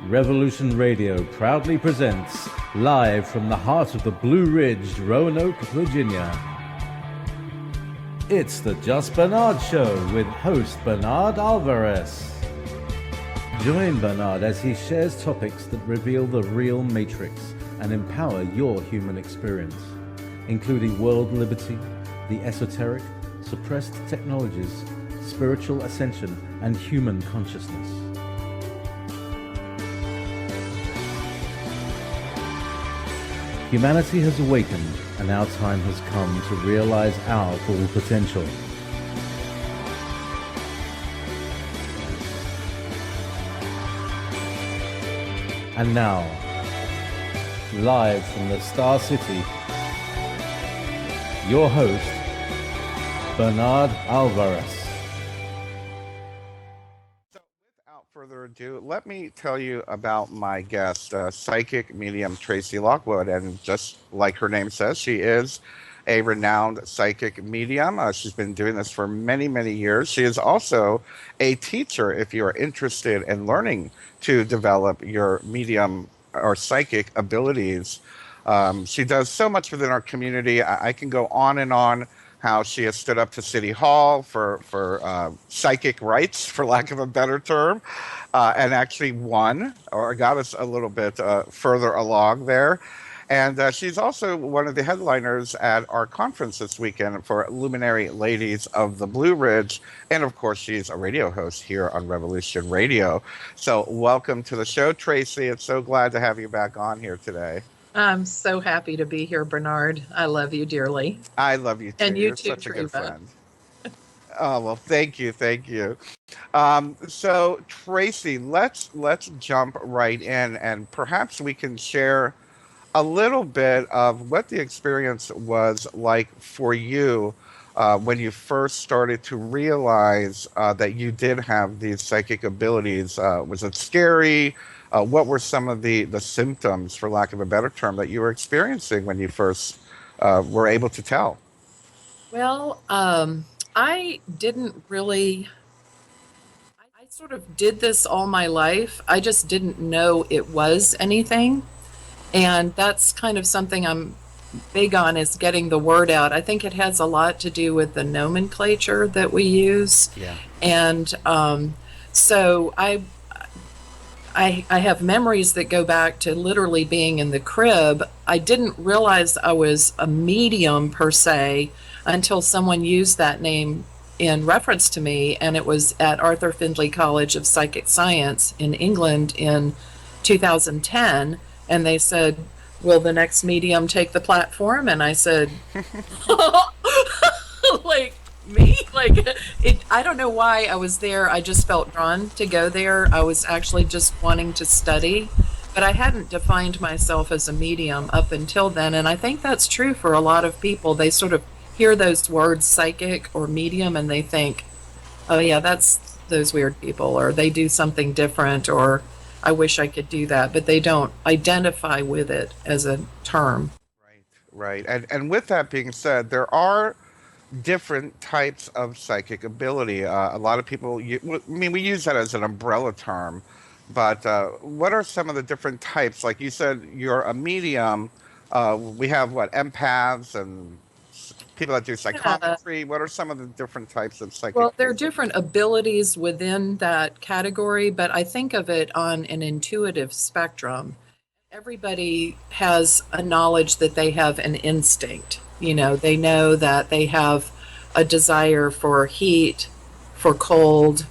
Revolution Radio proudly presents, live from the heart of the Blue Ridge, Roanoke, Virginia. It's the Just Bernard Show with host Bernard Alvarez. Join Bernard as he shares topics that reveal the real matrix and empower your human experience, including world liberty, the esoteric, suppressed technologies, spiritual ascension, and human consciousness. Humanity has awakened, and our time has come to realize our full potential. And now, live from the Star City, your host, Bernard Alvarez. So, without further ado, let me tell you about my guest, psychic medium Tracey Lockwood. And just like her name says, she is a renowned psychic medium. She's been doing this for many, many years. She is also a teacher if you are interested in learning to develop your medium or psychic abilities. She does so much within our community. I can go on and on how she has stood up to City Hall for psychic rights, for lack of a better term, and actually won, or got us a little bit further along there. And she's also one of the headliners at our conference this weekend for Luminary Ladies of the Blue Ridge. And of course, she's a radio host here on Revolution Radio. So welcome to the show, Tracey. It's so glad to have you back on here today. I'm so happy to be here, Bernard. I love you dearly. I love you too. And you You're too, such a good Treva. friend. Oh, well, thank you. Thank you. So Tracey, let's jump right in, and perhaps we can share a little bit of what the experience was like for you when you first started to realize that you did have these psychic abilities. Was it scary? What were some of the symptoms, for lack of a better term, that you were experiencing when you first were able to tell? Well, I didn't really, I sort of did this all my life. I just didn't know it was anything. And that's kind of something I'm big on, is getting the word out. I think it has a lot to do with the nomenclature that we use. Yeah. And so I have memories that go back to literally being in the crib. I didn't realize I was a medium per se until someone used that name in reference to me, and it was at Arthur Findlay College of Psychic Science in England in 2010. And they said, will the next medium take the platform? And I said, like, me? Like, I don't know why I was there. I just felt drawn to go there. I was actually just wanting to study, but I hadn't defined myself as a medium up until then. And I think that's true for a lot of people. They sort of hear those words, psychic or medium, and they think, oh yeah, that's those weird people, or they do something different, or I wish I could do that, but they don't identify with it as a term. Right. And with that being said, there are different types of psychic ability. A lot of people, we use that as an umbrella term, but what are some of the different types? Like you said, you're a medium. We have empaths and people that do psychometry. What are some of the different types of psychic? Well, there are different abilities within that category, but I think of it on an intuitive spectrum. Everybody has a knowledge that they have an instinct. You know, they know that they have a desire for heat, for cold,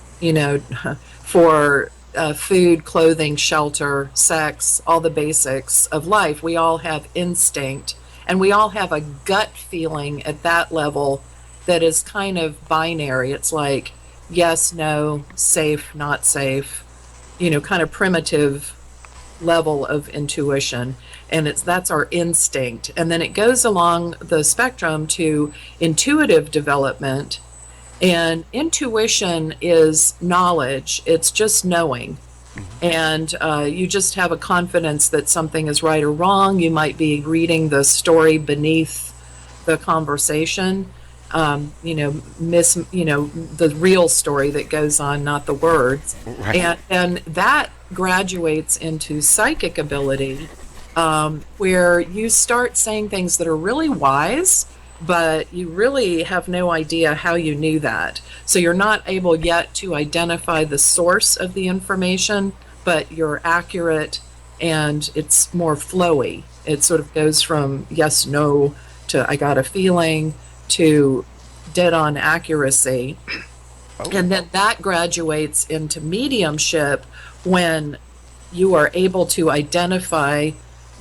for food, clothing, shelter, sex, all the basics of life. We all have instinct. And we all have a gut feeling at that level that is kind of binary. It's like yes, no, safe, not safe, kind of primitive level of intuition. And that's our instinct. And then it goes along the spectrum to intuitive development. And intuition is knowledge. It's just knowing. And you just have a confidence that something is right or wrong. You might be reading the story beneath the conversation, the real story that goes on, not the words. Right. And that graduates into psychic ability, where you start saying things that are really wise, but you really have no idea how you knew that. So you're not able yet to identify the source of the information, but you're accurate and it's more flowy. It sort of goes from yes, no to I got a feeling to dead on accuracy. Oh. And then that graduates into mediumship when you are able to identify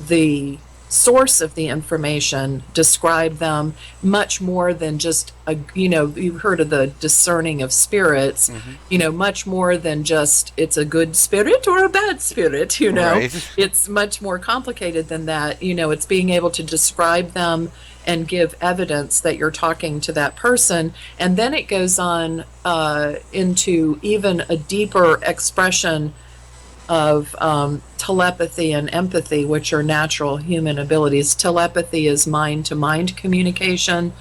the source of the information, describe them much more than just you've heard of the discerning of spirits, much more than just it's a good spirit or a bad spirit, Right. It's much more complicated than that. It's being able to describe them and give evidence that you're talking to that person. And then it goes on into even a deeper expression of telepathy and empathy, which are natural human abilities. Telepathy is mind-to-mind communication.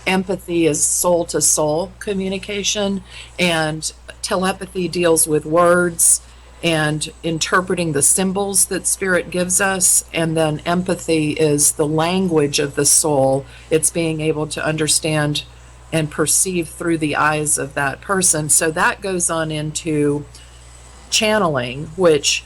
Empathy is soul-to-soul communication. And telepathy deals with words and interpreting the symbols that spirit gives us. And then empathy is the language of the soul. It's being able to understand and perceive through the eyes of that person. So that goes on into channeling, which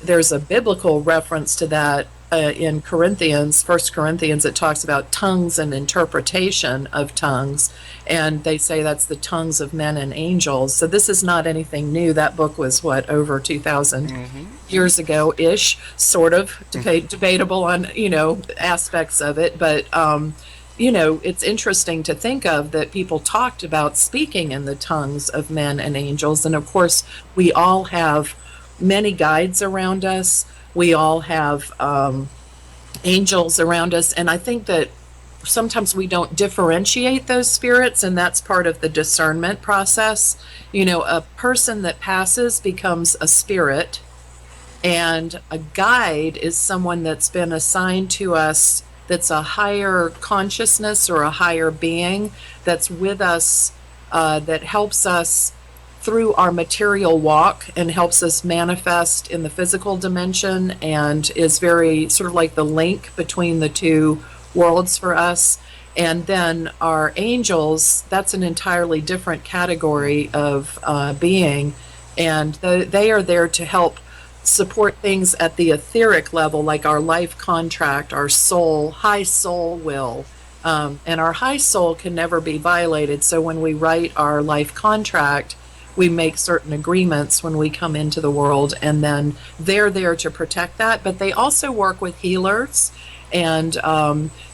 there's a biblical reference to that in Corinthians, 1 Corinthians. It talks about tongues and interpretation of tongues, and they say that's the tongues of men and angels. So this is not anything new. That book was over 2,000 years ago-ish, sort of debatable on aspects of it, but it's interesting to think of that people talked about speaking in the tongues of men and angels. And of course, we all have many guides around us. We all have angels around us. And I think that sometimes we don't differentiate those spirits, and that's part of the discernment process. A person that passes becomes a spirit, and a guide is someone that's been assigned to us that's a higher consciousness or a higher being that's with us, that helps us through our material walk and helps us manifest in the physical dimension, and is very sort of like the link between the two worlds for us. And then our angels, that's an entirely different category of being, and they are there to help support things at the etheric level, like our life contract, our soul, high soul will. And our high soul can never be violated. So when we write our life contract, we make certain agreements when we come into the world, and then they're there to protect that. But they also work with healers and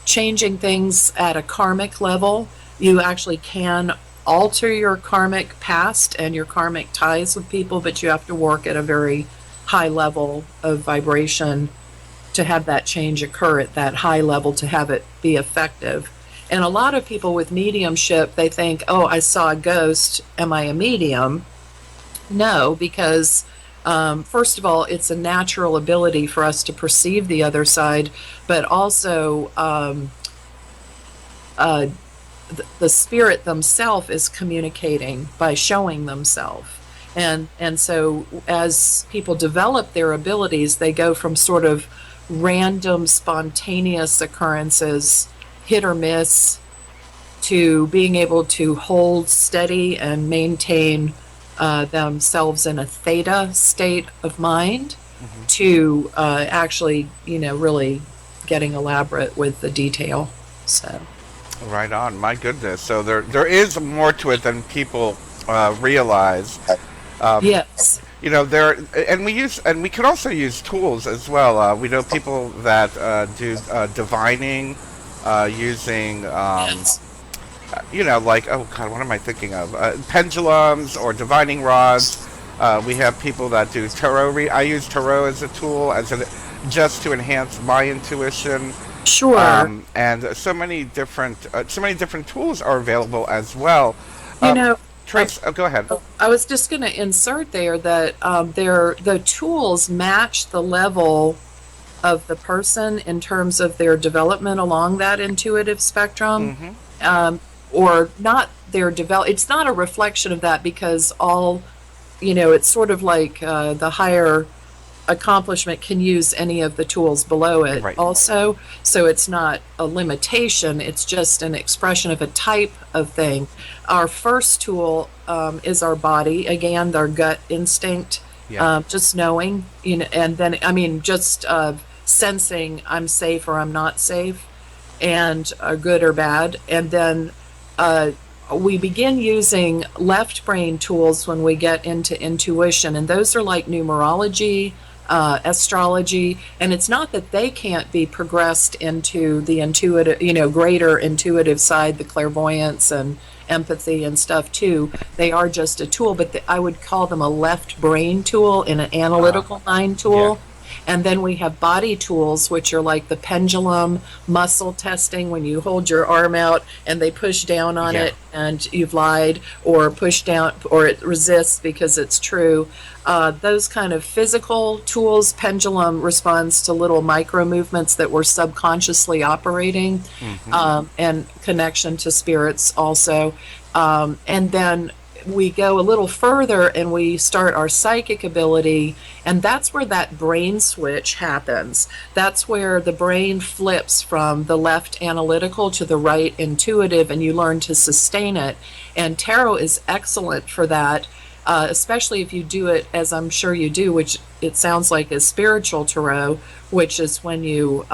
changing things at a karmic level. You actually can alter your karmic past and your karmic ties with people, but you have to work at a very high level of vibration to have that change occur at that high level, to have it be effective. And a lot of people with mediumship, they think, oh, I saw a ghost, am I a medium? No, because first of all, it's a natural ability for us to perceive the other side, but also the spirit themselves is communicating by showing themselves. And so as people develop their abilities, they go from sort of random, spontaneous occurrences, hit or miss, to being able to hold steady and maintain themselves in a theta state of mind, to actually, really getting elaborate with the detail. So. Right on. My goodness. So there is more to it than people realize. Yes. We can also use tools as well. We know people that do divining using, Yes. like, oh God, what am I thinking of? Pendulums or divining rods. We have people that do tarot. I use tarot as a tool, just to enhance my intuition. Sure. And so many different tools are available as well. Trace, go ahead. I was just going to insert there that the tools match the level of the person in terms of their development along that intuitive spectrum, or not their develop. It's not a reflection of that, because all it's sort of like the higher accomplishment can use any of the tools below it Right. also. So it's not a limitation, it's just an expression of a type of thing. Our first tool is our body, again, their gut instinct, Yeah. just knowing, and then, just sensing I'm safe or I'm not safe, and good or bad. And then uh, we begin using left brain tools when we get into intuition, and those are like numerology, astrology, and it's not that they can't be progressed into the intuitive, greater intuitive side, the clairvoyance and empathy and stuff too. They are just a tool, but I would call them a left brain tool and an analytical mind tool. Yeah. And then we have body tools, which are like the pendulum, muscle testing, when you hold your arm out and they push down on Yeah. it and you've lied, or push down, or it resists because it's true. Those kind of physical tools. Pendulum responds to little micro movements that we're subconsciously operating, and connection to spirits also. And then we go a little further and we start our psychic ability, and that's where that brain switch happens. That's where the brain flips from the left analytical to the right intuitive, and you learn to sustain it. And tarot is excellent for that, especially if you do it, as I'm sure you do, which it sounds like is spiritual tarot, which is when you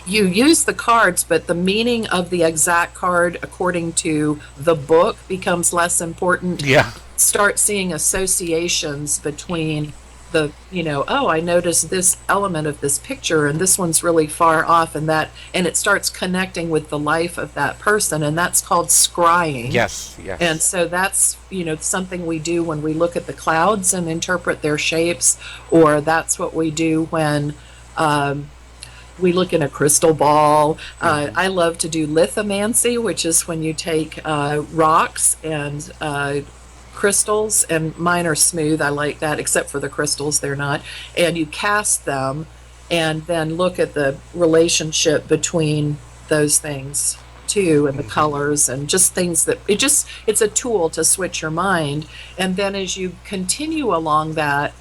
use the cards, but the meaning of the exact card according to the book becomes less important. Yeah. Start seeing associations between oh, I noticed this element of this picture and this one's really far off, and it starts connecting with the life of that person, and that's called scrying. Yes. Yes. And so that's, something we do when we look at the clouds and interpret their shapes, or that's what we do when we look in a crystal ball. I love to do lithomancy, which is when you take rocks and crystals, and mine are smooth. I like that, except for the crystals, they're not. And you cast them and then look at the relationship between those things too, and the colors, and just things that it's a tool to switch your mind. And then as you continue along that,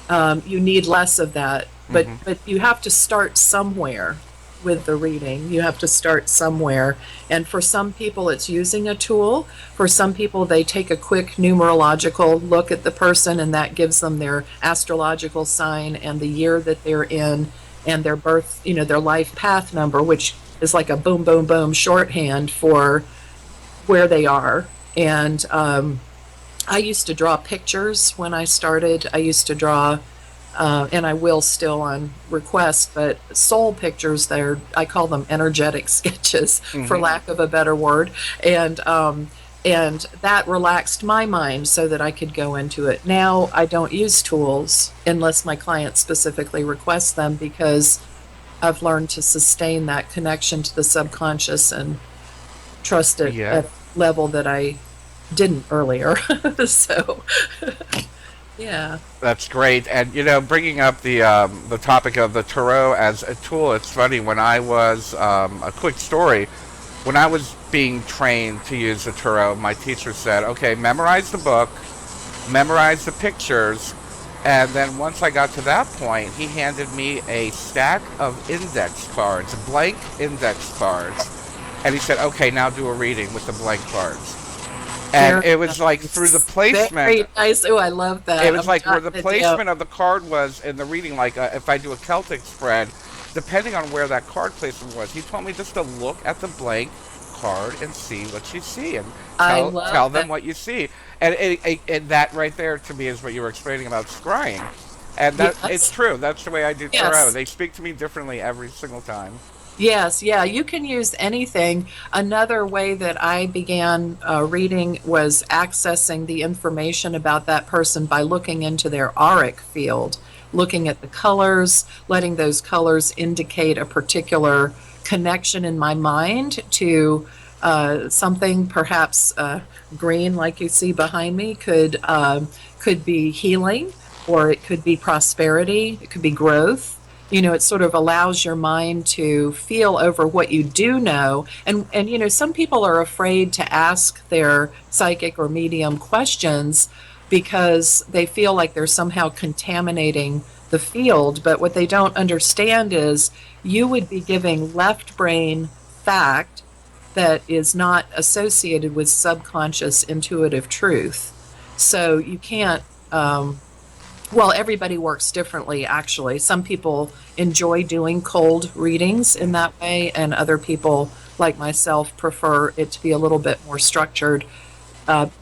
you need less of that, but you have to start somewhere with the reading. You have to start somewhere. And for some people, it's using a tool. For some people, they take a quick numerological look at the person, and that gives them their astrological sign and the year that they're in, and their birth, their life path number, which is like a boom, boom, boom shorthand for where they are. And I used to draw pictures when I started. I used to draw, and I will still on request, but soul pictures. I call them energetic sketches, for lack of a better word. And that relaxed my mind so that I could go into it. Now I don't use tools unless my client specifically requests them, because I've learned to sustain that connection to the subconscious and trust it at a level that I didn't earlier. So, yeah. That's great. And bringing up the topic of the tarot as a tool, it's funny. When I was a quick story, when I was being trained to use the tarot, my teacher said, "Okay, memorize the book, memorize the pictures." And then once I got to that point, he handed me a stack of index cards, blank index cards. And he said, "Okay, now do a reading with the blank cards." And it was like through the placement. Very nice. Oh, I love that. It was like where the placement of the card was in the reading. Like if I do a Celtic spread, depending on where that card placement was, he told me just to look at the blank card and see what you see, and tell them what you see. And that right there to me is what you were explaining about scrying. And that it's true. That's the way I do tarot. They speak to me differently every single time. Yes, yeah, you can use anything. Another way that I began reading was accessing the information about that person by looking into their auric field, looking at the colors, letting those colors indicate a particular connection in my mind to something. Perhaps green, like you see behind me, could be healing, or it could be prosperity, it could be growth. It sort of allows your mind to feel over what you do know. And some people are afraid to ask their psychic or medium questions because they feel like they're somehow contaminating the field. But what they don't understand is you would be giving left brain fact that is not associated with subconscious intuitive truth. So you can't, well, everybody works differently, actually. Some people enjoy doing cold readings in that way, and other people, like myself, prefer it to be a little bit more structured,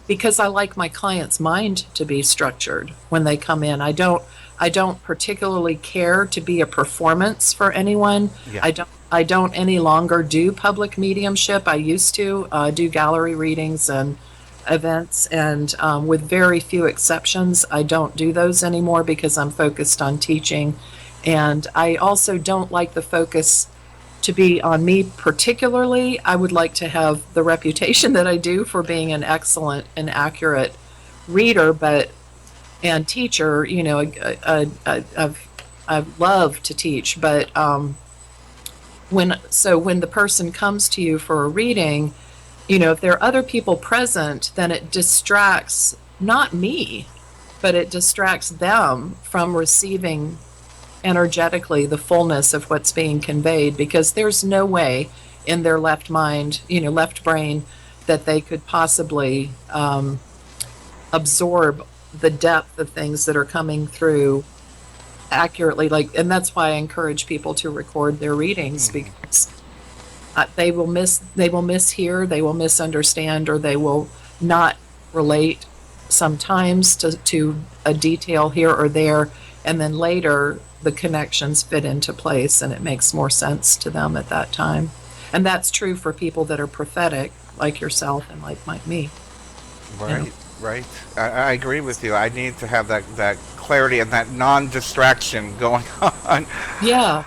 because I like my client's mind to be structured when they come in. I don't particularly care to be a performance for anyone. Yeah. I don't any longer do public mediumship. I used to do gallery readings and events, and with very few exceptions, I don't do those anymore because I'm focused on teaching. And I also don't like the focus to be on me particularly. I would like to have the reputation that I do for being an excellent and accurate reader, and teacher. You know, I love to teach, but when the person comes to you for a reading, you know, if there are other people present, then it distracts not me, but it distracts them from receiving energetically the fullness of what's being conveyed, because there's no way in their left mind, you know, left brain, that they could possibly absorb the depth of things that are coming through accurately. And that's why I encourage people to record their readings, because they will mishear, they will misunderstand, or they will not relate sometimes to a detail here or there, and then later the connections fit into place and it makes more sense to them at that time. And that's true for people that are prophetic, like yourself and like me. Right, you know? right. I agree with you. I need to have that clarity and that non-distraction going on. Yeah.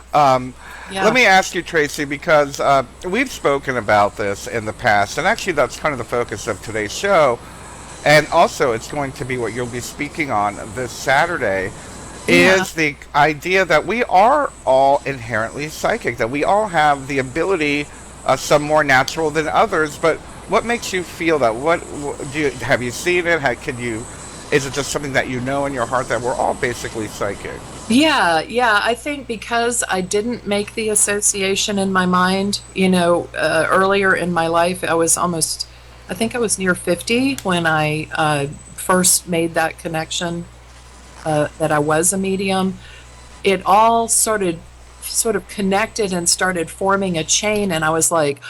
Yeah. Let me ask you, Tracey, because we've spoken about this in the past, and actually that's kind of the focus of today's show, and also it's going to be what you'll be speaking on this Saturday, is the idea that we are all inherently psychic, that we all have the ability, some more natural than others. But what makes you feel that? What do you have you seen it? Is it just something that you know in your heart that we're all basically psychic? Yeah. I think because I didn't make the association in my mind, you know, earlier in my life, I think I was near 50 when I first made that connection, that I was a medium. It all sort of connected and started forming a chain, and I was like,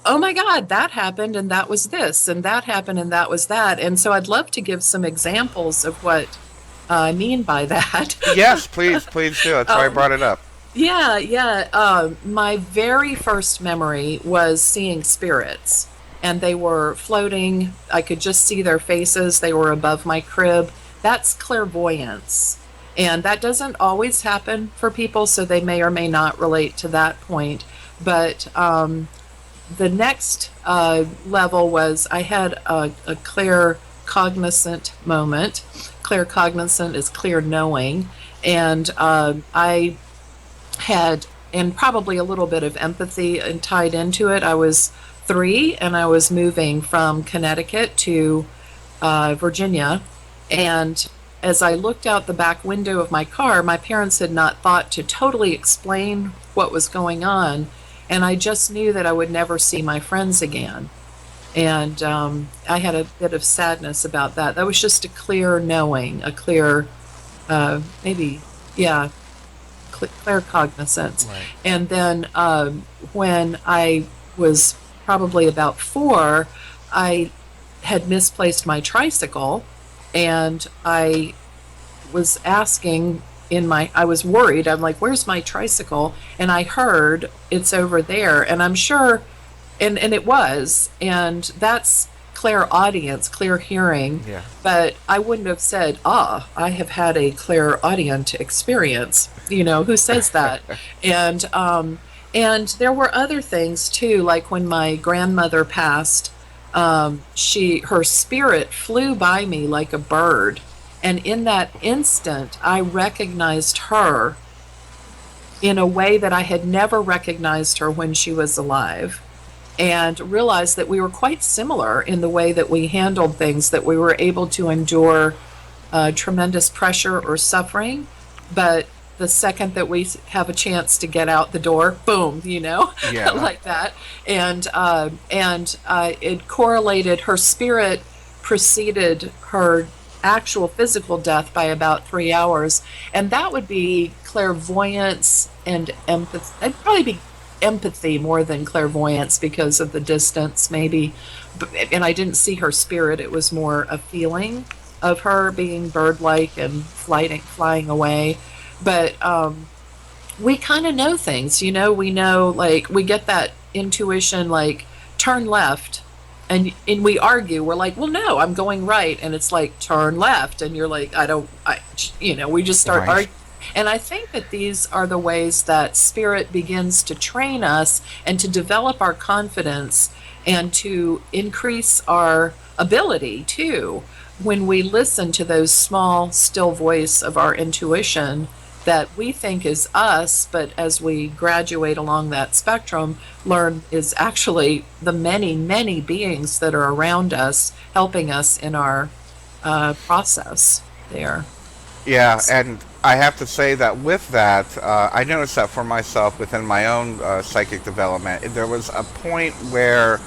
oh my God, that happened and that was this, and that happened and that was that. And so I'd love to give some examples of what I mean by that. Yes, please do. That's why I brought it up. Yeah. My very first memory was seeing spirits, and they were floating. I could just see their faces. They were above my crib. That's clairvoyance. And that doesn't always happen for people, so they may or may not relate to that point. But the next level was I had a clear cognizant moment. Clear cognizant is clear knowing. And I had, and probably a little bit of empathy tied into it. I was 3 and I was moving from Connecticut to Virginia. And as I looked out the back window of my car, my parents had not thought to totally explain what was going on. And I just knew that I would never see my friends again. And I had a bit of sadness about that. That was just a clear knowing, a clear, clear cognizance. Right. And then when I was probably about 4, I had misplaced my tricycle, and I was asking I was worried. I'm like, where's my tricycle? And I heard it's over there, and I'm sure, and it was, and that's clairaudience, clear hearing. Yeah. But I wouldn't have said, I have had a clairaudient experience. You know, who says that? And there were other things too, like when my grandmother passed, her spirit flew by me like a bird. And in that instant, I recognized her in a way that I had never recognized her when she was alive, and realized that we were quite similar in the way that we handled things, that we were able to endure tremendous pressure or suffering, but the second that we have a chance to get out the door, boom, Yeah. like that. And it correlated. Her spirit preceded her actual physical death by about 3 hours. And that would be clairvoyance and empathy. It'd probably be empathy more than clairvoyance because of the distance, maybe. And I didn't see her spirit. It was more a feeling of her being bird-like and flying away. But we kind of know things, we know, like, we get that intuition, like, turn left, and we argue. We're like, well, no, I'm going right. And it's like, turn left. And you're like, we just start arguing. And I think that these are the ways that spirit begins to train us and to develop our confidence and to increase our ability too, when we listen to those small, still voice of our intuition that we think is us, but as we graduate along that spectrum, learn is actually the many, many beings that are around us, helping us in our process there. Yeah, and I have to say that with that, I noticed that for myself within my own psychic development, there was a point where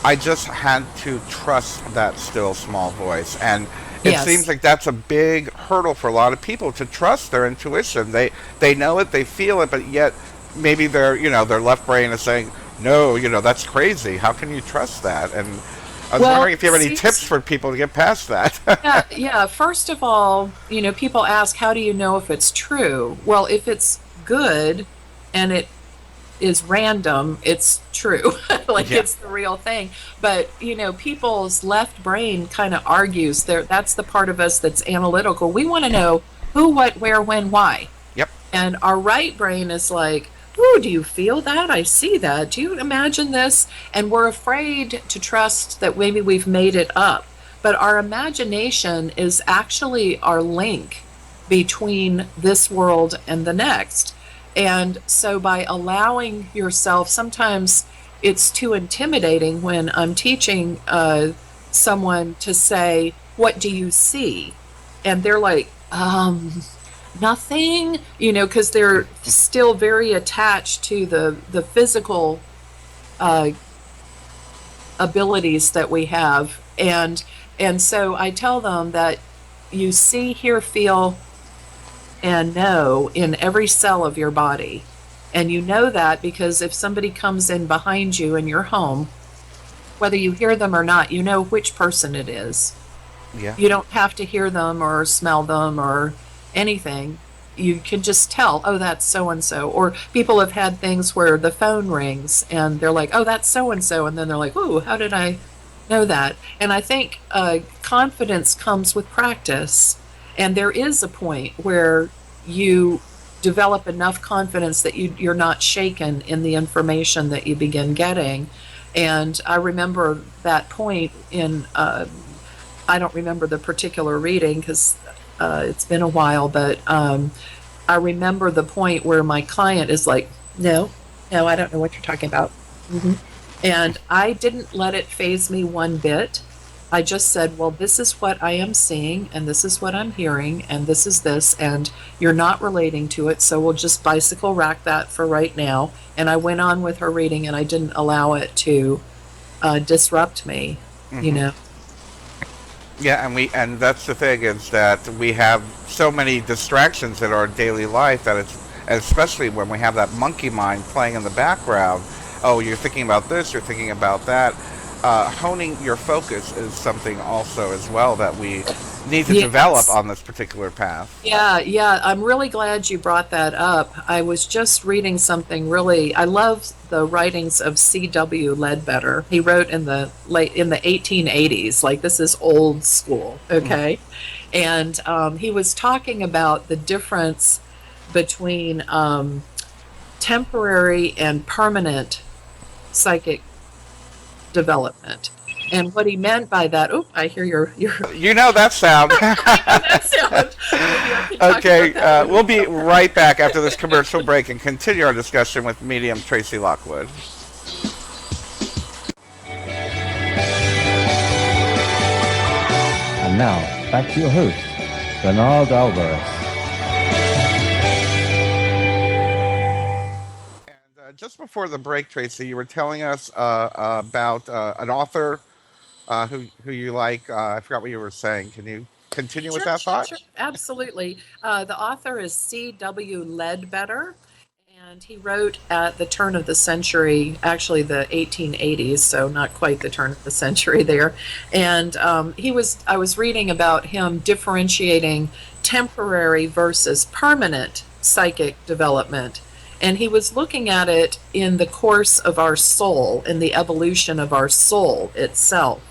I just had to trust that still small voice. And it seems like that's a big hurdle for a lot of people, to trust their intuition. They know it, they feel it, but yet maybe their left brain is saying, no, that's crazy. How can you trust that? And I was wondering if you have any tips for people to get past that. Yeah. First of all, people ask, how do you know if it's true? Well, if it's good and it is random, it's true. It's the real thing. But people's left brain kind of argues there. That's the part of us that's analytical. We want to know who, what, where, when, why. Yep. And our right brain is like, ooh, do you feel that? I see that. Do you imagine this? And we're afraid to trust that maybe we've made it up. But our imagination is actually our link between this world and the next. And so by allowing yourself, sometimes it's too intimidating when I'm teaching someone to say, what do you see? And they're like, nothing, because they're still very attached to the physical abilities that we have. And so I tell them that you see, hear, feel, and know in every cell of your body. And you know that because if somebody comes in behind you in your home, whether you hear them or not, you know which person it is. Yeah. You don't have to hear them or smell them or anything. You can just tell, oh, that's so-and-so. Or people have had things where the phone rings and they're like, oh, that's so-and-so. And then they're like, oh, how did I know that? And I think confidence comes with practice. And there is a point where you develop enough confidence that you're not shaken in the information that you begin getting. And I remember that point in, I don't remember the particular reading because it's been a while, but I remember the point where my client is like, no, I don't know what you're talking about. Mm-hmm. And I didn't let it faze me one bit. I just said, well, this is what I am seeing, and this is what I'm hearing, and this is this, and you're not relating to it, so we'll just bicycle rack that for right now. And I went on with her reading, and I didn't allow it to disrupt me, Yeah, and that's the thing, is that we have so many distractions in our daily life that it's, especially when we have that monkey mind playing in the background. Oh, you're thinking about this, you're thinking about that. Honing your focus is something also as well that we need to develop on this particular path. Yeah. I'm really glad you brought that up. I was just reading something I love the writings of C.W. Ledbetter. He wrote in the 1880s, like this is old school, okay? And he was talking about the difference between temporary and permanent psychic development. And what he meant by that, I hear your You know that sound. Okay, we'll be right back after this commercial break and continue our discussion with medium Tracey Lockwood. And now, back to your host, Bernard Alvarez. And just before the break, Tracy, you were telling us about an author who you like. I forgot what you were saying. Can you continue with that thought? Sure. Absolutely. The author is C.W. Ledbetter, and he wrote at the turn of the century, actually the 1880s, so not quite the turn of the century there. And I was reading about him differentiating temporary versus permanent psychic development. And he was looking at it in the course of our soul, in the evolution of our soul itself.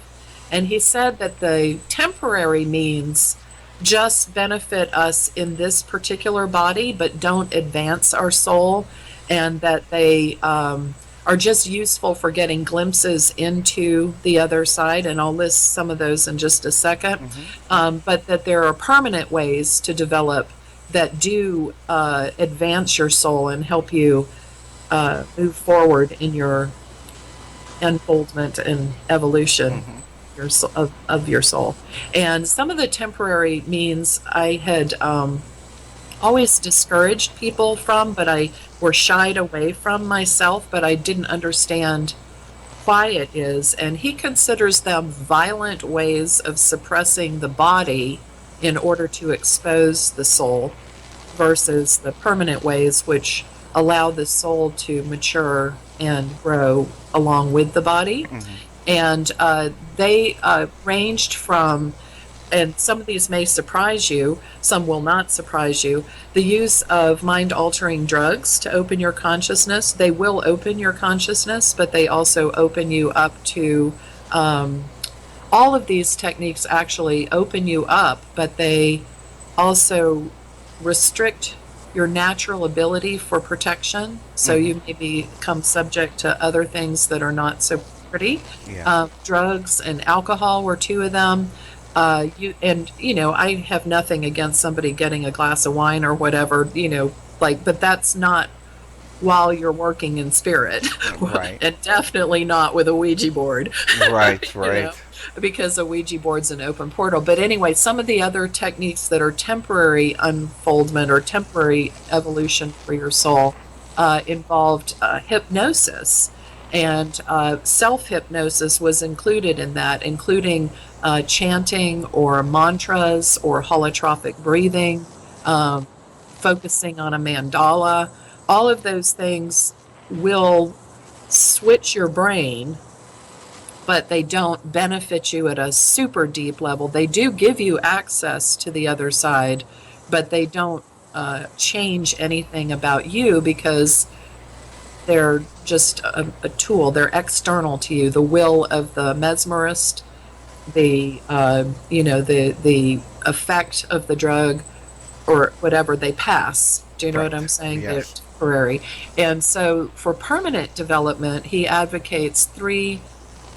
And he said that the temporary means just benefit us in this particular body, but don't advance our soul, and that they are just useful for getting glimpses into the other side. And I'll list some of those in just a second. But that there are permanent ways to develop that do advance your soul and help you move forward in your unfoldment and evolution of your soul. And some of the temporary means I had always discouraged people from, but I were shied away from myself, but I didn't understand why it is. And he considers them violent ways of suppressing the body in order to expose the soul, versus the permanent ways which allow the soul to mature and grow along with the body. And they ranged from, and some of these may surprise you, some will not surprise you, the use of mind-altering drugs to open your consciousness. They will open your consciousness, but they also open you up to, all of these techniques actually open you up, but they also restrict your natural ability for protection. So you may become subject to other things that are not so pretty. Drugs and alcohol were two of them. I have nothing against somebody getting a glass of wine or whatever, but that's not while you're working in spirit. Right. And definitely not with a Ouija board. Right. Because a Ouija board's an open portal. But anyway, some of the other techniques that are temporary unfoldment or temporary evolution for your soul involved hypnosis. And self-hypnosis was included in that, including chanting or mantras or holotropic breathing, focusing on a mandala. All of those things will switch your brain, but they don't benefit you at a super deep level. They do give you access to the other side, but they don't change anything about you, because they're just a tool. They're external to you. The will of the mesmerist, the effect of the drug or whatever, they pass. Do you know what I'm saying? Yes. They're temporary. And so for permanent development, he advocates three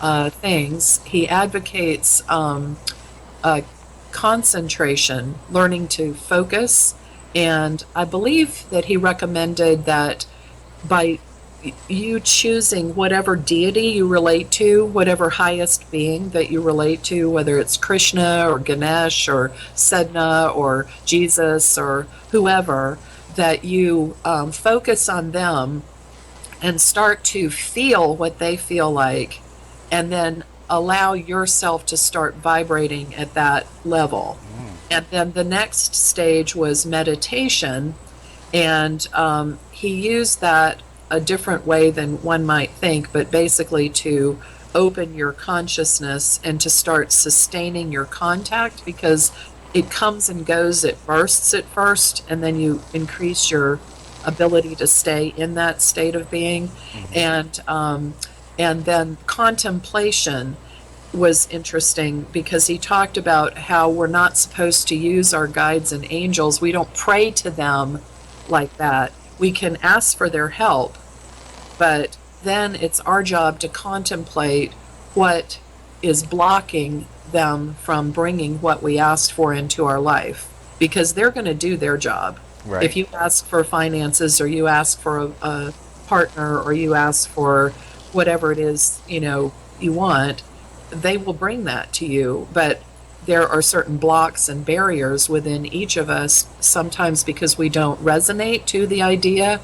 things. He advocates concentration, learning to focus. And I believe that he recommended that by you choosing whatever deity you relate to, whatever highest being that you relate to, whether it's Krishna or Ganesh or Sedna or Jesus or whoever, that you focus on them and start to feel what they feel like, and then allow yourself to start vibrating at that level. And then the next stage was meditation, and he used that a different way than one might think, but basically to open your consciousness and to start sustaining your contact, because it comes and goes, it bursts at first, and then you increase your ability to stay in that state of being. And then contemplation was interesting, because he talked about how we're not supposed to use our guides and angels. We don't pray to them like that. We can ask for their help, but then it's our job to contemplate what is blocking them from bringing what we asked for into our life, because they're going to do their job. Right. If you ask for finances, or you ask for a partner, or you ask for whatever it is, you want, they will bring that to you. But there are certain blocks and barriers within each of us, sometimes because we don't resonate to the idea.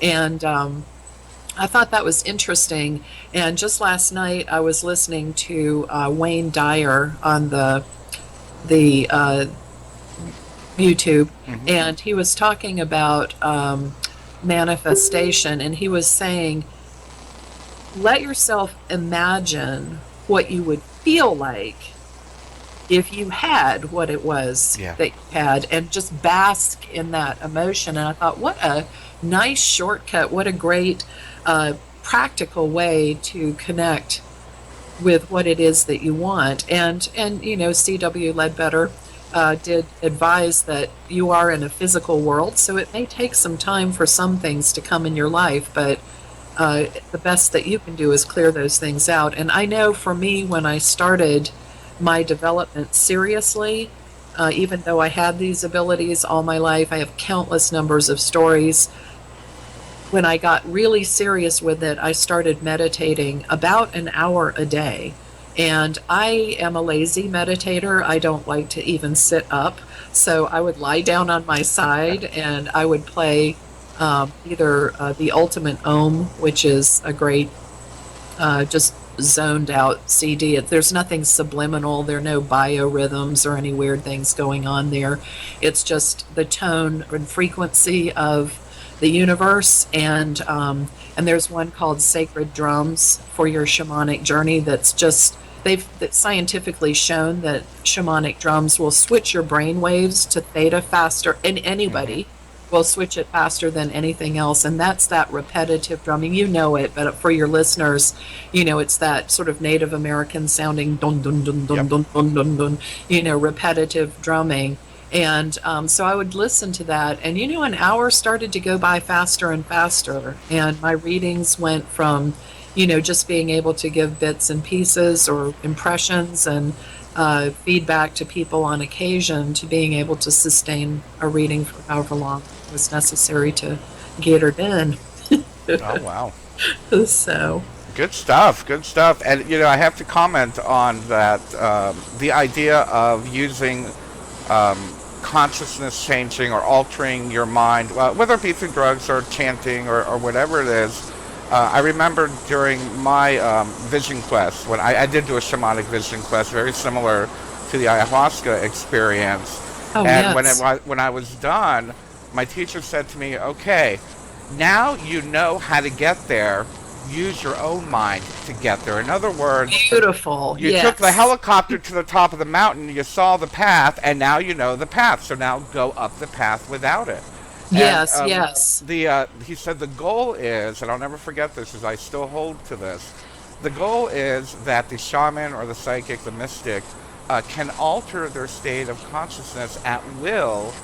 And I thought that was interesting. And just last night, I was listening to Wayne Dyer on the YouTube, and he was talking about manifestation, and he was saying, let yourself imagine what you would feel like if you had what it was that you had, and just bask in that emotion. And I thought, what a nice shortcut, what a great practical way to connect with what it is that you want. And you know, C.W. Ledbetter did advise that you are in a physical world, so it may take some time for some things to come in your life, but the best that you can do is clear those things out. And I know for me, when I started my development seriously, even though I had these abilities all my life, I have countless numbers of stories. When I got really serious with it, I started meditating about an hour a day. And I am a lazy meditator. I don't like to even sit up. So I would lie down on my side and I would play either the Ultimate Om, which is a great, just zoned out CD. There's nothing subliminal. There are no biorhythms or any weird things going on there. It's just the tone and frequency of the universe. And there's one called Sacred Drums for your shamanic journey. That's just, they've scientifically shown that shamanic drums will switch your brain waves to theta faster, and anybody will switch it faster than anything else. And that's that repetitive drumming. You know it, but for your listeners, you know, it's that sort of Native American sounding dun dun dun dun dun dun dun dun, you know, repetitive drumming. And so I would listen to that, and you know, an hour started to go by faster and faster, and my readings went from, you know, just being able to give bits and pieces or impressions and feedback to people on occasion, to being able to sustain a reading for however long was necessary to get her done. Oh, wow. So good stuff. And you know, I have to comment on that, the idea of using consciousness changing or altering your mind, whether it be through drugs or chanting or whatever it is. I remember during my vision quest, when I did do a shamanic vision quest, very similar to the ayahuasca experience. Oh, and yes. when I was done, my teacher said to me, okay, now you know how to get there. Use your own mind to get there. In other words, Beautiful. you Yes. took the helicopter to the top of the mountain, you saw the path, and now you know the path. So now go up the path without it. Yes, And, yes. he said the goal is, and I'll never forget this, as I still hold to this, the goal is that the shaman or the psychic, the mystic, can alter their state of consciousness at will,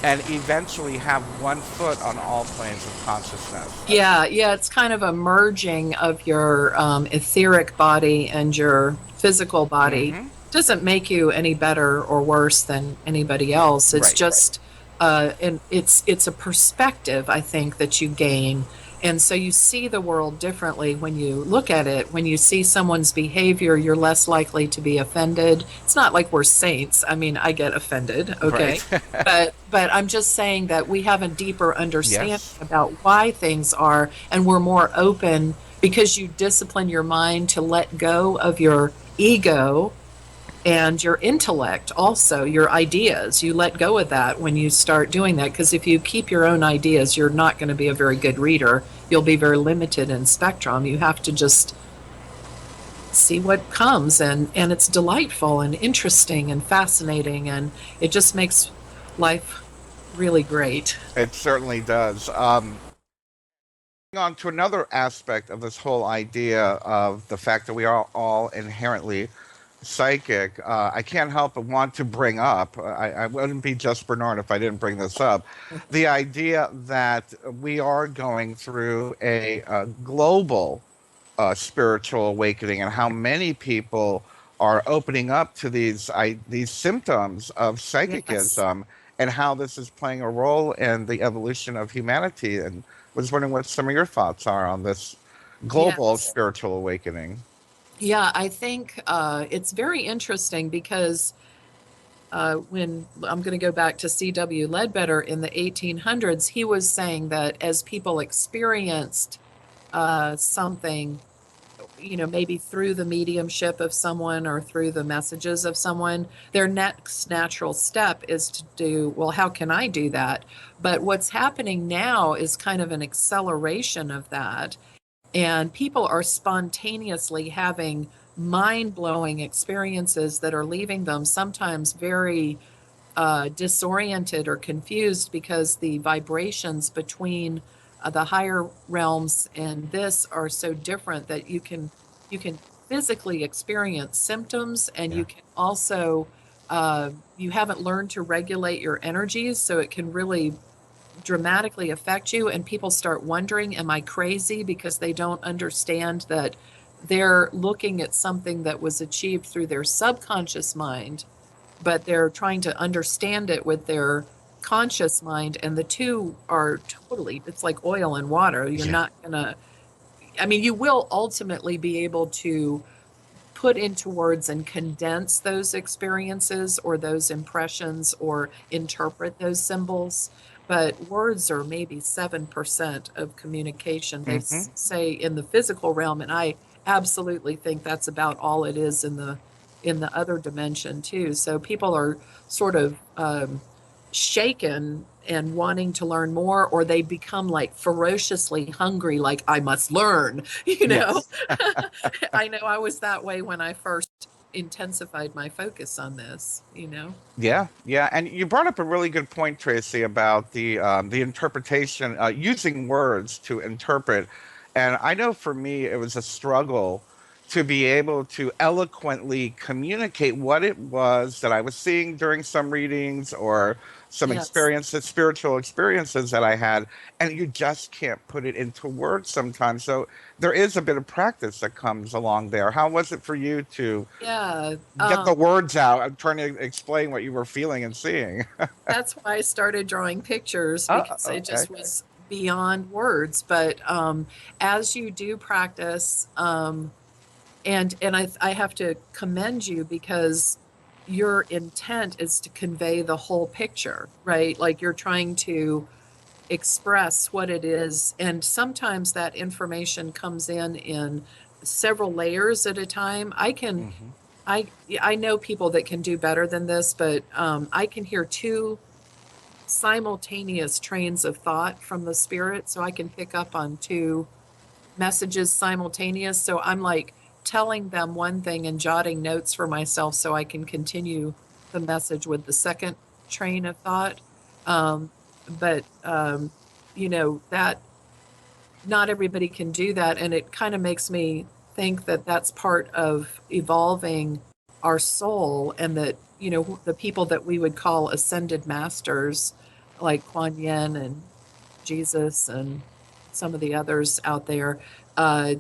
and eventually have one foot on all planes of consciousness. Yeah, it's kind of a merging of your etheric body and your physical body. Doesn't make you any better or worse than anybody else. It's just and it's a perspective, I think, that you gain. And so you see the world differently when you look at it. When you see someone's behavior, you're less likely to be offended. It's not like we're saints. I mean, I get offended, okay? Right. but I'm just saying that we have a deeper understanding about why things are, and we're more open because you discipline your mind to let go of your ego and your intellect, also your ideas. You let go of that when you start doing that, because if you keep your own ideas, you're not going to be a very good reader. You'll be very limited in spectrum. You have to just see what comes, and it's delightful and interesting and fascinating, and it just makes life really great. It certainly does. On to another aspect of this whole idea of the fact that we are all inherently psychic, I can't help but want to bring up, I wouldn't be just Bernard if I didn't bring this up, the idea that we are going through a global spiritual awakening, and how many people are opening up to these symptoms of psychicism, and how this is playing a role in the evolution of humanity. And was wondering what some of your thoughts are on this global spiritual awakening. Yeah, I think it's very interesting because when I'm going to go back to C.W. Ledbetter in the 1800s, he was saying that as people experienced something, maybe through the mediumship of someone or through the messages of someone, their next natural step is to do, well, how can I do that? But what's happening now is kind of an acceleration of that. And people are spontaneously having mind-blowing experiences that are leaving them sometimes very disoriented or confused because the vibrations between the higher realms and this are so different that you can physically experience symptoms, and you can also you haven't learned to regulate your energies, so it can really dramatically affect you. And people start wondering, am I crazy? Because they don't understand that they're looking at something that was achieved through their subconscious mind, but they're trying to understand it with their conscious mind. And the two are totally, it's like oil and water. You're not gonna, I mean, you will ultimately be able to put into words and condense those experiences or those impressions or interpret those symbols. But words are maybe 7% of communication. They say in the physical realm, and I absolutely think that's about all it is in the other dimension too. So people are sort of shaken and wanting to learn more, or they become like ferociously hungry, like I must learn, Yes. I know I was that way when I first intensified my focus on this. Yeah, yeah, and you brought up a really good point, Tracy, about the interpretation, using words to interpret. And I know for me, it was a struggle to be able to eloquently communicate what it was that I was seeing during some readings or some Yes. experiences, spiritual experiences that I had, and you just can't put it into words sometimes. So there is a bit of practice that comes along there. How was it for you to Yeah. get the words out? I'm trying to explain what you were feeling and seeing. That's why I started drawing pictures, Oh, because it okay. just was beyond words. But as you do practice, and I have to commend you, because your intent is to convey the whole picture, right? Like you're trying to express what it is. And sometimes that information comes in several layers at a time. Hmm. I know people that can do better than this, but I can hear two simultaneous trains of thought from the spirit. So I can pick up on two messages simultaneous. So I'm like telling them one thing and jotting notes for myself so I can continue the message with the second train of thought. Um, but that not everybody can do that. And it kind of makes me think that that's part of evolving our soul, and that, the people that we would call ascended masters, like Kuan Yin and Jesus and some of the others out there, uh,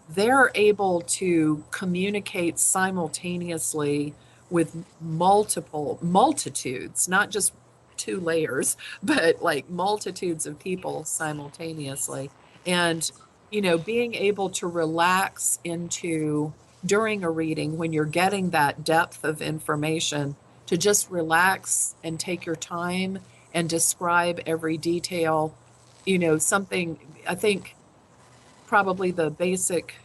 they're able to communicate simultaneously with multitudes, not just two layers, but like multitudes of people simultaneously. And, being able to relax into during a reading when you're getting that depth of information, to just relax and take your time and describe every detail. Something I think probably the basic,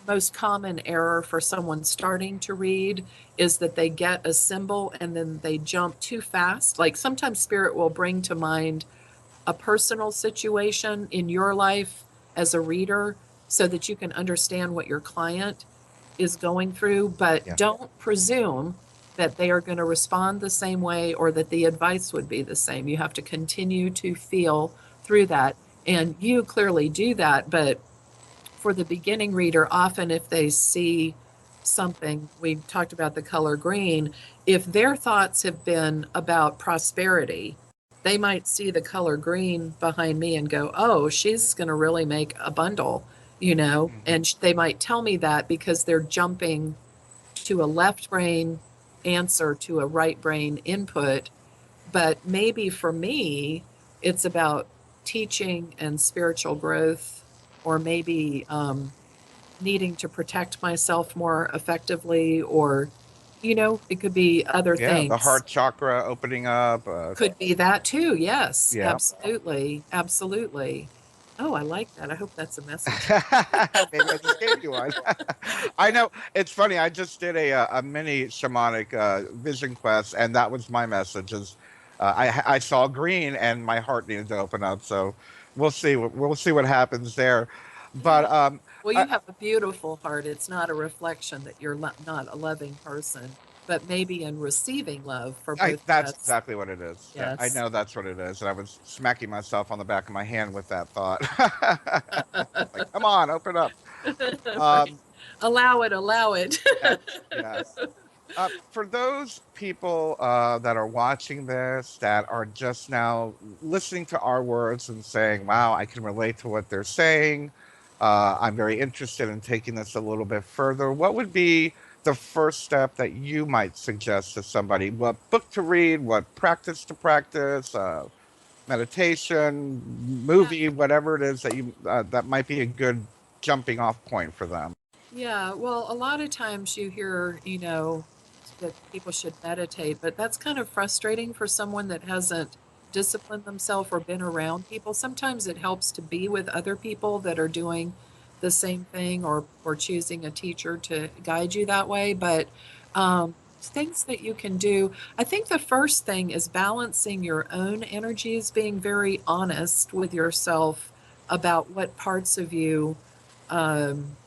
most common error for someone starting to read is that they get a symbol and then they jump too fast. Like sometimes spirit will bring to mind a personal situation in your life as a reader so that you can understand what your client is going through, but Yeah. don't presume that they are going to respond the same way or that the advice would be the same. You have to continue to feel through that. And you clearly do that, but for the beginning reader, often if they see something, we talked about the color green, if their thoughts have been about prosperity, they might see the color green behind me and go, oh, she's going to really make a bundle. Hmm. And they might tell me that because they're jumping to a left brain answer to a right brain input. But maybe for me, it's about teaching and spiritual growth, or maybe needing to protect myself more effectively, or It could be other Yeah, the things. heart chakra opening up. Could be that too. Yes, Yeah. absolutely. Absolutely. Oh, I like that. I hope that's a message. Maybe I just gave you one. I know it's funny. I just did a mini shamanic vision quest, and that was my message. Is I saw green, and my heart needed to open up. So we'll see what happens there. But Yeah. Well, you I, have a beautiful heart. It's not a reflection that you're not a loving person, but maybe in receiving love for both of that's us. exactly what it is. I Yes. know that's what it is, and I was smacking myself on the back of my hand with that thought. Like, come on, open up. Right. Um, Allow it, allow it. yes, yes. For those people that are watching this that are just now listening to our words and saying, wow, I can relate to what they're saying. I'm very interested in taking this a little bit further. What would be the first step that you might suggest to somebody? What book to read? What practice to practice? Meditation, Yeah. movie, whatever it is that you that might be a good jumping off point for them. Yeah. Well, a lot of times you hear, that people should meditate, but that's kind of frustrating for someone that hasn't disciplined themselves or been around people. Sometimes it helps to be with other people that are doing the same thing or choosing a teacher to guide you that way. But things that you can do, I think the first thing is balancing your own energies, being very honest with yourself about what parts of you um,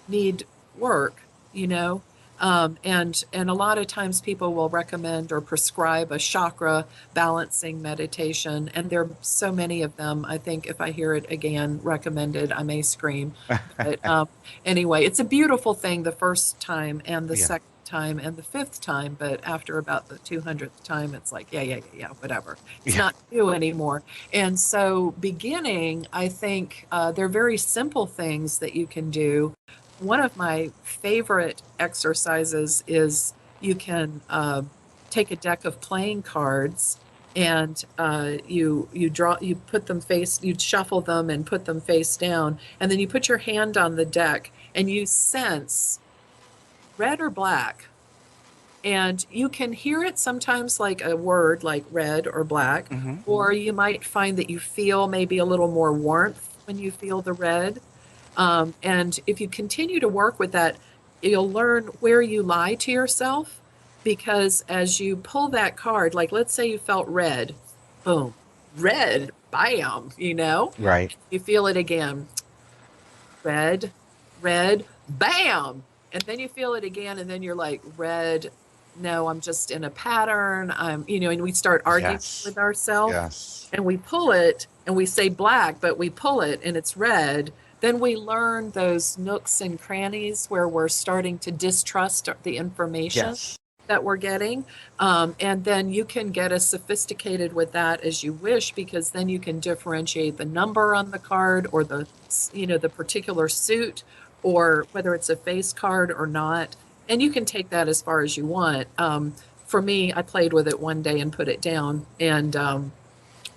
need work, you know. And a lot of times people will recommend or prescribe a chakra balancing meditation, and there are so many of them. I think if I hear it again recommended, I may scream. But anyway, it's a beautiful thing the first time and the Yeah. second time and the fifth time, but after about the 200th time, it's like, yeah, whatever. It's Yeah. not new anymore. And so, beginning, I think they're very simple things that you can do. One of my favorite exercises is you can take a deck of playing cards and you put them face you shuffle them and put them face down, and then you put your hand on the deck and you sense red or black, and you can hear it sometimes like a word like red or black, Hmm. or you might find that you feel maybe a little more warmth when you feel the red. And if you continue to work with that, you'll learn where you lie to yourself, because as you pull that card, like let's say you felt red, boom, red, bam, Right. you feel it again, red, red, bam. And then you feel it again, and then you're like, red, no, I'm just in a pattern. And we start arguing Yes. with ourselves, Yes. and we pull it and we say black, but we pull it and it's red. Then we learn those nooks and crannies where we're starting to distrust the information Yes. that we're getting. And then you can get as sophisticated with that as you wish, because then you can differentiate the number on the card or the particular suit, or whether it's a face card or not. And you can take that as far as you want. For me, I played with it one day and put it down, and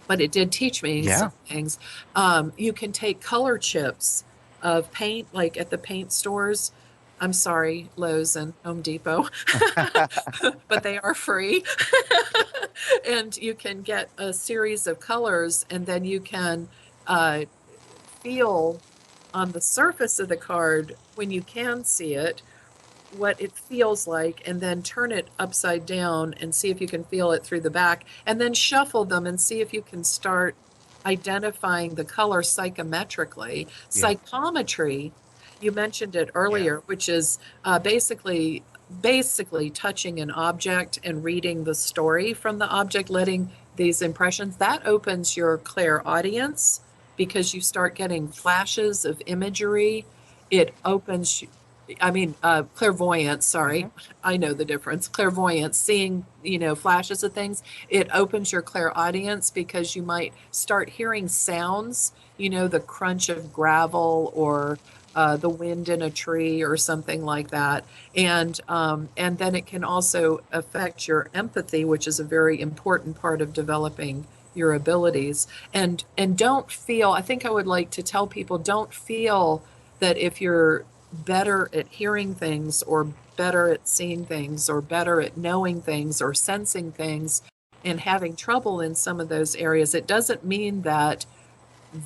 but it did teach me Yeah. some things. You can take color chips of paint, like at the paint stores. I'm sorry, Lowe's and Home Depot, but they are free. And you can get a series of colors, and then you can uh, feel on the surface of the card, when you can see it, what it feels like, and then turn it upside down and see if you can feel it through the back, and then shuffle them and see if you can start identifying the color psychometrically. Yeah. Psychometry, you mentioned it Yeah. earlier, which is basically touching an object and reading the story from the object, letting these impressions, that opens your clairaudience, because you start getting flashes of imagery. It opens, I mean, clairvoyance, sorry. Hmm. I know the difference. Clairvoyance, seeing, flashes of things. It opens your clairaudience because you might start hearing sounds, the crunch of gravel, or the wind in a tree or something like that. And then it can also affect your empathy, which is a very important part of developing your abilities. And don't feel, I think I would like to tell people, don't feel that if you're better at hearing things, or better at seeing things, or better at knowing things, or sensing things, and having trouble in some of those areas, it doesn't mean that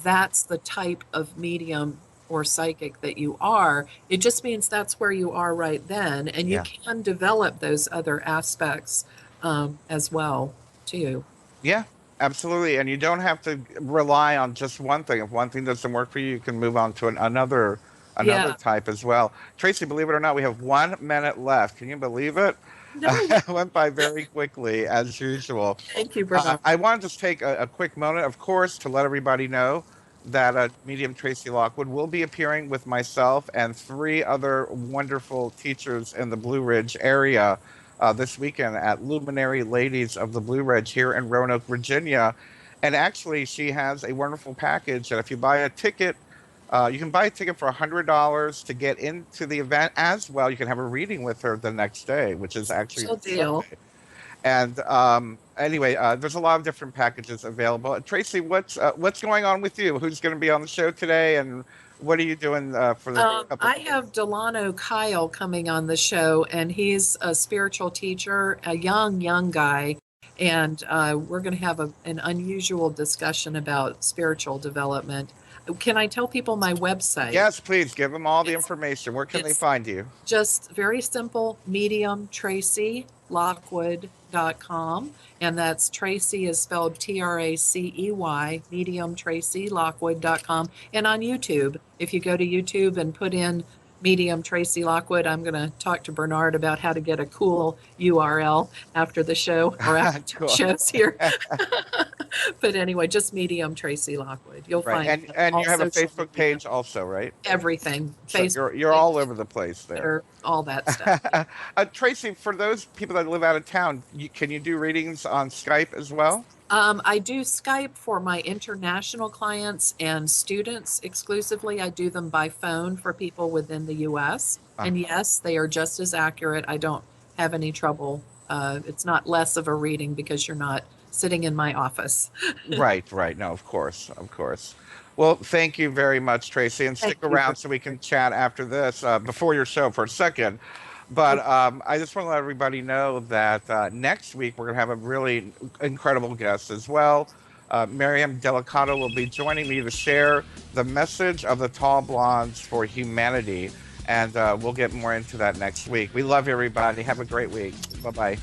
that's the type of medium or psychic that you are. It just means that's where you are right then, and you Yeah. can develop those other aspects as well too. Yeah, absolutely. And you don't have to rely on just one thing. If one thing doesn't work for you, you can move on to another Yeah. type as well. Tracy, believe it or not, we have 1 minute left. Can you believe it? No, It went by very quickly, as usual. thank you, Bernard. I want to just take a quick moment, of course, to let everybody know that medium Tracy Lockwood will be appearing with myself and three other wonderful teachers in the Blue Ridge area this weekend at Luminary Ladies of the Blue Ridge here in Roanoke, Virginia. And actually, she has a wonderful package that if you buy a ticket, you can buy a ticket for $100 to get into the event as well. You can have a reading with her the next day, which is actually Special deal. Sunday. And anyway, there's a lot of different packages available. Tracy, what's going on with you? Who's going to be on the show today, and what are you doing for the couple? I have Delano Kyle coming on the show, and he's a spiritual teacher, a young guy, and we're going to have an unusual discussion about spiritual development. Can I tell people my website? Yes, please give them all the information. Where can they find you? Just very simple, mediumtracylockwood.com. And that's Tracy is spelled Tracey, mediumtracylockwood.com. And on YouTube, if you go to YouTube and put in Medium Tracy Lockwood, I'm going to talk to Bernard about how to get a cool URL after the show, or after Cool. the show's here. But anyway, just Medium Tracy Lockwood. You'll Right. find And you have a social Facebook media, page also, right? everything. So Facebook, you're all over the place there. Twitter, all that stuff. Tracy, for those people that live out of town, can you do readings on Skype as well? I do Skype for my international clients and students exclusively. I do them by phone for people within the US. And yes, they are just as accurate. I don't have any trouble. It's not less of a reading because you're not sitting in my office. Right. No, of course. Well, thank you very much, Tracy, and stick Thank you. around so we can chat after this, before your show for a second. But I just want to let everybody know that next week we're going to have a really incredible guest as well. Miriam Delicato will be joining me to share the message of the Tall Blondes for humanity. And we'll get more into that next week. We love everybody. Have a great week. Bye-bye.